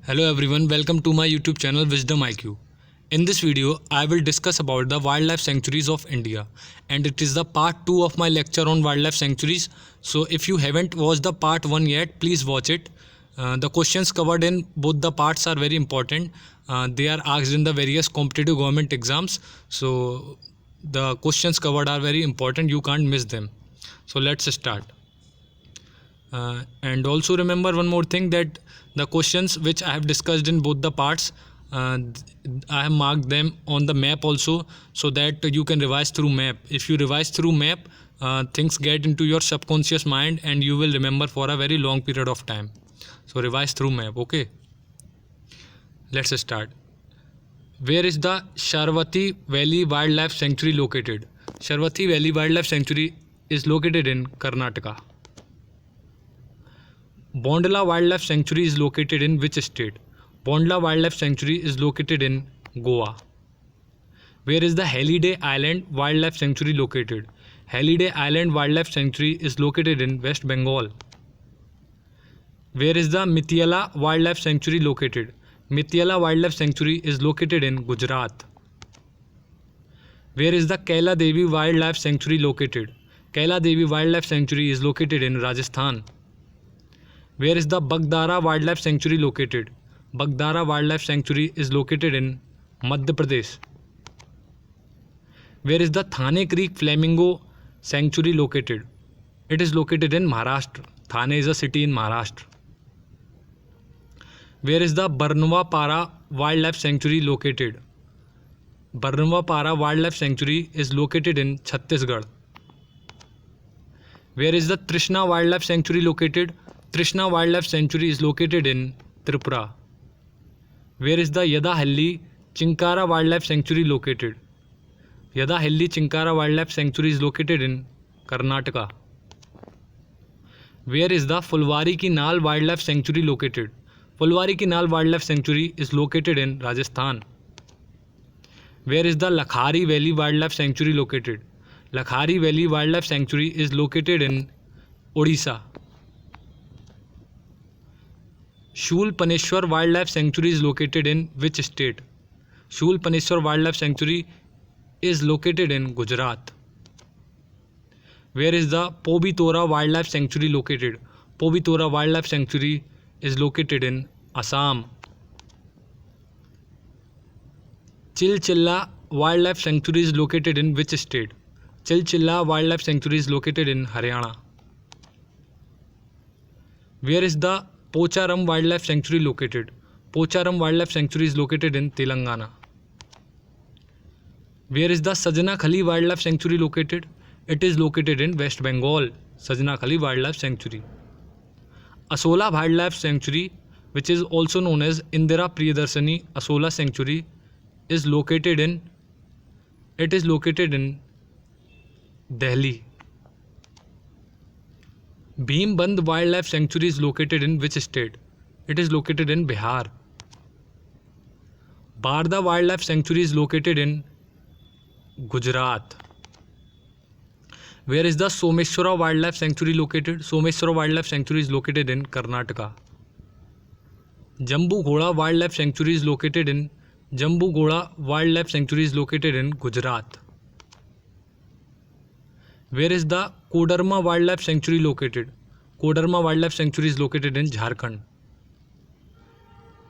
Hello everyone, welcome to my YouTube channel Wisdom IQ. In this video, I will discuss about the wildlife sanctuaries of India, and it is the part 2 of my lecture on wildlife sanctuaries. So if you haven't watched the part 1 yet, please watch it. The questions covered in both the parts are very important. They are asked in the various competitive government exams. So the questions covered are very important. You can't miss them. So let's start. And also remember one more thing, that the questions which I have discussed in both the parts, I have marked them on the map also, so that you can revise through map. If you revise through map, things get into your subconscious mind and you will remember for a very long period of time. So revise through map. Okay, let's start. Where is the Sharvati Valley Wildlife Sanctuary located? Sharvati Valley Wildlife Sanctuary is located in Karnataka. Bondla Wildlife Sanctuary is located in which state? Bondla Wildlife Sanctuary is located in Goa. Where is the Halliday Island Wildlife Sanctuary located? Halliday Island Wildlife Sanctuary is located in West Bengal. Where is the Mitiala Wildlife Sanctuary located? Mitiala Wildlife Sanctuary is located in Gujarat. Where is the Kaila Devi Wildlife Sanctuary located? Kaila Devi Wildlife Sanctuary is located in Rajasthan. Where is the Bagdara Wildlife Sanctuary located? Bagdara Wildlife Sanctuary is located in Madhya Pradesh. Where is the Thane Creek Flamingo Sanctuary located? It is located in Maharashtra. Thane is a city in Maharashtra. Where is the Barnwa Para Wildlife Sanctuary located? Barnwa Para Wildlife Sanctuary is located in Chhattisgarh. Where is the Trishna Wildlife Sanctuary located? Trishna Wildlife Sanctuary is located in Tripura. Where is the Yadahalli Chinkara Wildlife Sanctuary located? Yadahalli Chinkara Wildlife Sanctuary is located in Karnataka. Where is the Fulwari Ki Naal Wildlife Sanctuary located? Fulwari Ki Naal Wildlife Sanctuary is located in Rajasthan. Where is the Lakhari Valley Wildlife Sanctuary located? Lakhari Valley Wildlife Sanctuary is located in Odisha. Shul Paneshwar Wildlife Sanctuary is located in which state? Shul Paneshwar Wildlife Sanctuary is located in Gujarat. Where is the Pobitora Wildlife Sanctuary located? Pobitora Wildlife Sanctuary is located in Assam. Chilchilla Wildlife Sanctuary is located in which state? Chilchilla Wildlife Sanctuary is located in Haryana. Where is the Pocharam Wildlife Sanctuary located? Pocharam Wildlife Sanctuary is located in Telangana. Where is the Sajna Khali Wildlife Sanctuary located? It is located in West Bengal. Sajna Khali Wildlife Sanctuary. Asola Wildlife Sanctuary, which is also known as Indira Priyadarshini Asola Sanctuary, is located in Delhi. Bhimband Wildlife Sanctuary is located in which state? It is located in Bihar. Barda Wildlife Sanctuary is located in Gujarat. Where is the Someshwara Wildlife Sanctuary located? Someshwara Wildlife Sanctuary is located in Karnataka. Jambu Ghoda Wildlife Sanctuary is located in Gujarat. Where is the Kodarma Wildlife Sanctuary located? Kodarma Wildlife Sanctuary is located in Jharkhand.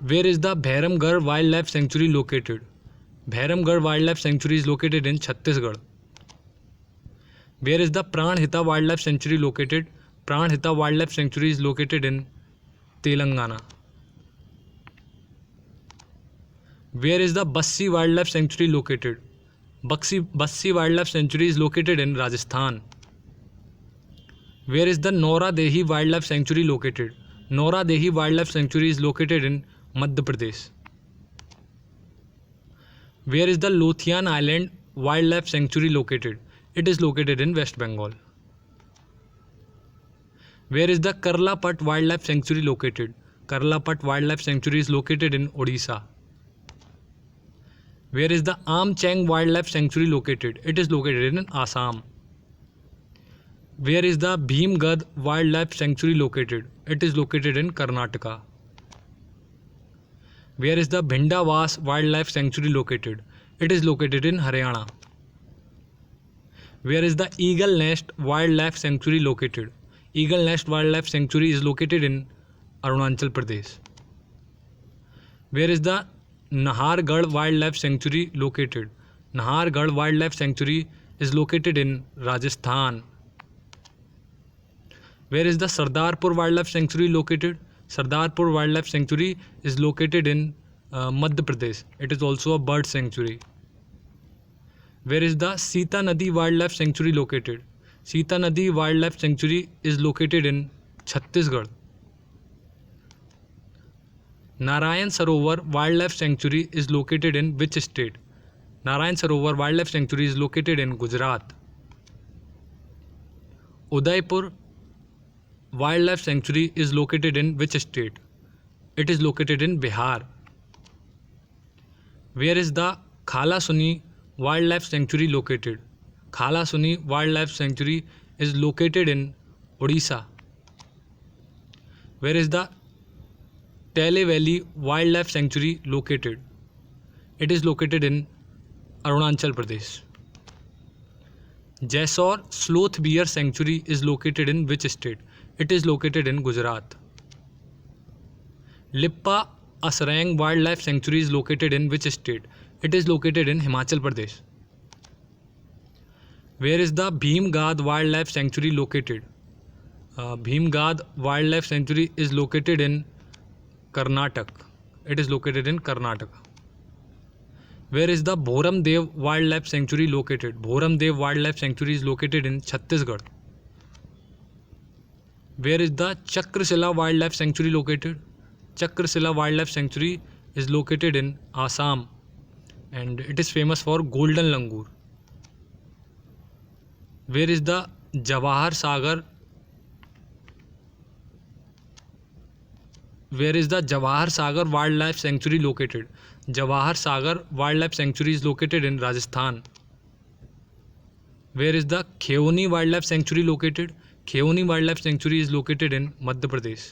Where is the Bhairamgarh Wildlife Sanctuary located? Bhairamgarh Wildlife Sanctuary is located in Chhattisgarh. Where is the Pranhita Wildlife Sanctuary located? Pranhita Wildlife Sanctuary is located in Telangana. Where is the Bassi Wildlife Sanctuary located? Bassi Wildlife Sanctuary is located in Rajasthan. Where is the Nora Dehi Wildlife Sanctuary located? Nora Dehi Wildlife Sanctuary is located in Madhya Pradesh. Where is the Lothian Island Wildlife Sanctuary located? It is located in West Bengal. Where is the Karlapat Wildlife Sanctuary located? Karlapat Wildlife Sanctuary is located in Odisha. Where is the Amchang Wildlife Sanctuary located? It is located in Assam. Where is the Bhimgad Wildlife Sanctuary located? It is located in Karnataka. Where is the Bhindawas Wildlife Sanctuary located? It is located in Haryana. Where is the Eagle Nest Wildlife Sanctuary located? Eagle Nest Wildlife Sanctuary is located in Arunachal Pradesh. Where is the Nahargarh Wildlife Sanctuary located? Nahargarh Wildlife Sanctuary is located in Rajasthan. Where is the Sardarpur Wildlife Sanctuary located? Sardarpur Wildlife Sanctuary is located in Madhya Pradesh. It is also a bird sanctuary. Where is the Sita Nadi Wildlife Sanctuary located? Sita Nadi Wildlife Sanctuary is located in Chhattisgarh. Narayan Sarovar Wildlife Sanctuary is located in which state? Narayan Sarovar Wildlife Sanctuary is located in Gujarat. Udaipur Wildlife Sanctuary is located in which state? It is located in Bihar. Where is the Khala Suni Wildlife Sanctuary located? Khala Suni Wildlife Sanctuary is located in Odisha. Where is the Tale Valley Wildlife Sanctuary located? It is located in Arunachal Pradesh. Jaisor Sloth Bear Sanctuary is located in which state? It is located in Gujarat. Lippa Asrang Wildlife Sanctuary is located in which state? It is located in Himachal Pradesh. Where is the Bhimgad Wildlife Sanctuary located? Bhimgad Wildlife Sanctuary is located in Karnataka. It is located in Karnataka. Where is the Bhoram Dev Wildlife Sanctuary located? Bhoram Dev Wildlife Sanctuary is located in Chhattisgarh. Where is the Chakrasila Wildlife Sanctuary located? Chakrasila Wildlife Sanctuary is located in Assam and it is famous for golden langur. Where is the Jawahar Sagar? Where is the Jawahar Sagar Wildlife Sanctuary located? Jawahar Sagar Wildlife Sanctuary is located in Rajasthan. Where is the Kheoni Wildlife Sanctuary located? Kheoni Wildlife Sanctuary is located in Madhya Pradesh.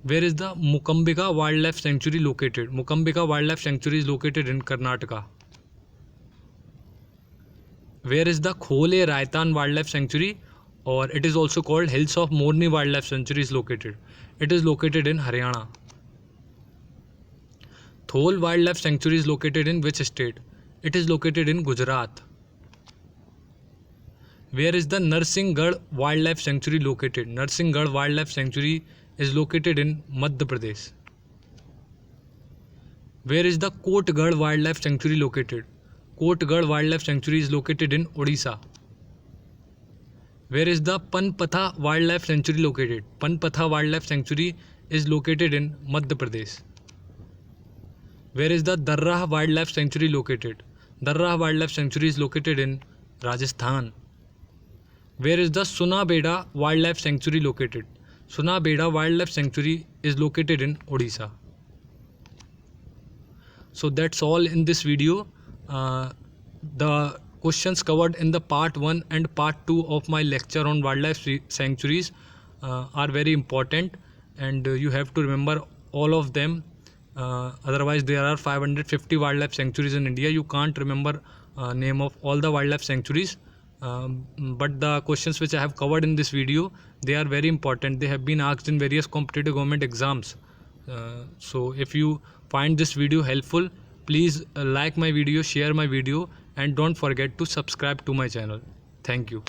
Where is the Mukambika Wildlife Sanctuary located? Mukambika Wildlife Sanctuary is located in Karnataka. Where is the Khole Raitan Wildlife Sanctuary, or it is also called Hills of Morni Wildlife Sanctuary, is located? It is located in Haryana. Thol Wildlife Sanctuary is located in which state? It is located in Gujarat. Where is the Narsinghgarh Wildlife Sanctuary located? Narsinghgarh Wildlife Sanctuary is located in Madhya Pradesh. Where is the Kotgarh Wildlife Sanctuary located? Kotgarh Wildlife Sanctuary is located in Odisha. Where is the Panpatha Wildlife Sanctuary located? Panpatha Wildlife Sanctuary is located in Madhya Pradesh. Where is the Darrah Wildlife Sanctuary located? Darrah Wildlife Sanctuary is located in Rajasthan. Where is the Sunabeda Wildlife Sanctuary located? Sunabeda Wildlife Sanctuary is located in Odisha. So that's all in this video. The questions covered in the part 1 and part 2 of my lecture on wildlife sanctuaries are very important, and you have to remember all of them. Otherwise there are 550 wildlife sanctuaries in India. You can't remember name of all the wildlife sanctuaries. But the questions which I have covered in this video, they are very important. They have been asked in various competitive government exams. So if you find this video helpful, please like my video, share my video, and don't forget to subscribe to my channel. Thank you.